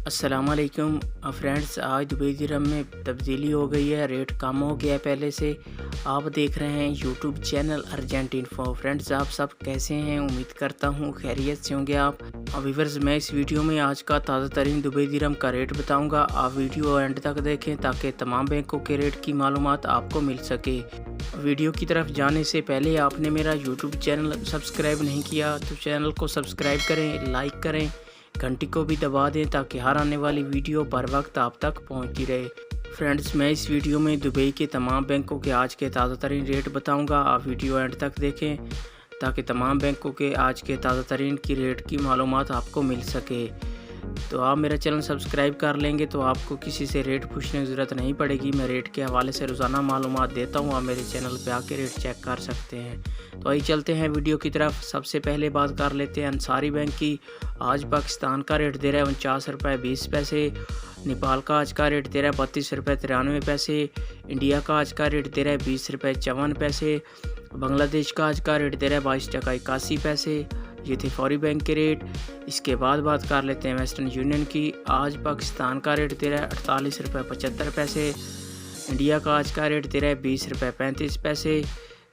अस्सलामुअलैकुम फ्रेंड्स, आज दुबई दिरहम में तब्दीली हो गई है, रेट कम हो गया है पहले से। आप देख रहे हैं YouTube channel urgent info. Friends, आप सब कैसे हैं? उम्मीद करता हूँ खैरियत से होंगे आप। व्यूअर्स, मैं इस वीडियो में आज का ताज़ा तरीन दुबई दिरहम का रेट बताऊँगा। आप वीडियो एंड तक देखें ताकि तमाम बैंकों के रेट की मालूमात आपको मिल सके। वीडियो की तरफ जाने से पहले आपने मेरा यूट्यूब चैनल सब्सक्राइब नहीं किया तो चैनल को सब्सक्राइब करें, लाइक करें, घंटी को भी दबा दें ताकि हर आने वाली वीडियो बर वक्त आप तक पहुंचती रहे। फ्रेंड्स, मैं इस वीडियो में दुबई के तमाम बैंकों के आज के ताज़ा तरीन रेट बताऊंगा। आप वीडियो एंड तक देखें ताकि तमाम बैंकों के आज के ताज़ा तरीन की रेट की मालूमात आपको मिल सके। तो आप मेरा चैनल सब्सक्राइब कर लेंगे तो आपको किसी से रेट पूछने की ज़रूरत नहीं पड़ेगी। मैं रेट के हवाले से रोज़ाना मालूमात देता हूँ, आप मेरे चैनल पे आके रेट चेक कर सकते हैं। तो आइए चलते हैं वीडियो की तरफ। सबसे पहले बात कर लेते हैं अंसारी बैंक की। आज पाकिस्तान का रेट दे रहा है 49 रुपये 20 पैसे। नेपाल का आज का रेट दे रहा है 32 रुपये 93 पैसे। इंडिया का आज का रेट दे रहा है 20 रुपये 54 पैसे। बांग्लादेश का आज का रेट दे रहा है 22 टका 81 पैसे। ये थे फौरी बैंक के रेट। इसके बाद बात कर लेते हैं वेस्टर्न यूनियन की। आज पाकिस्तान का रेट दे रहा है 48 रुपये 75 पैसे। इंडिया का आज का रेट दे रहा है 20 रुपये 35 पैसे।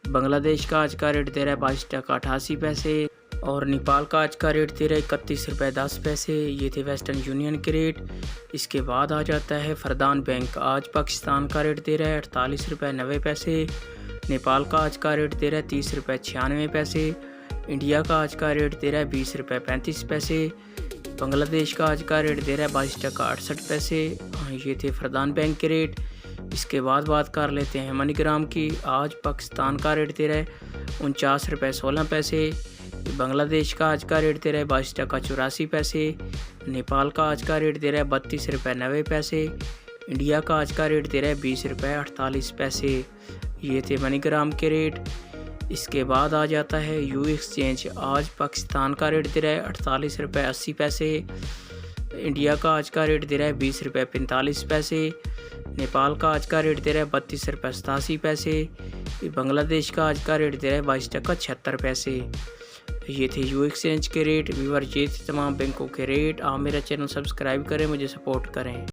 बांग्लादेश का आज का रेट दे रहा है 22 टका 88 पैसे और नेपाल का आज का रेट दे रहा है 31 रुपये 10 पैसे। ये थे वेस्टर्न यूनियन के रेट। इसके बाद आ जाता है फरदान बैंक। आज पाकिस्तान का रेट दे रहा है 48 रुपये 90 पैसे। नेपाल का आज का रेट दे रहा है 30 रुपये 96 पैसे। इंडिया का आज का रेट दे रहा है 20 रुपये 35 पैसे। बांग्लादेश का आज का रेट दे रहा है 22 टका 68 पैसे। ये थे फरदान बैंक के रेट। इसके बाद बात कर लेते हैं मनीग्राम की। आज पाकिस्तान का रेट दे रहा है 49 रुपये 16 पैसे। बांग्लादेश का आज का रेट दे रहा है 22 टका 84 पैसे। नेपाल का आज का रेट दे रहा है 32 रुपये 90 पैसे। इंडिया का आज का रेट दे रहा है 20 रुपये 48 पैसे। ये थे मनीग्राम के रेट। इसके बाद आ जाता है यू एक्सचेंज। आज पाकिस्तान का रेट दे रहा है 48 रुपये 80 पैसे। इंडिया का आज का रेट दे रहा है 20 रुपये 45 पैसे। नेपाल का आज का रेट दे रहा है 32 रुपये 87 पैसे। बांग्लादेश का आज का रेट दे रहा है 22 टका 76 पैसे। ये थे यू एक्सचेंज के रेट। व्यूअर, ये थे तमाम बैंकों के रेट। आप मेरा चैनल सब्सक्राइब करें, मुझे सपोर्ट करें।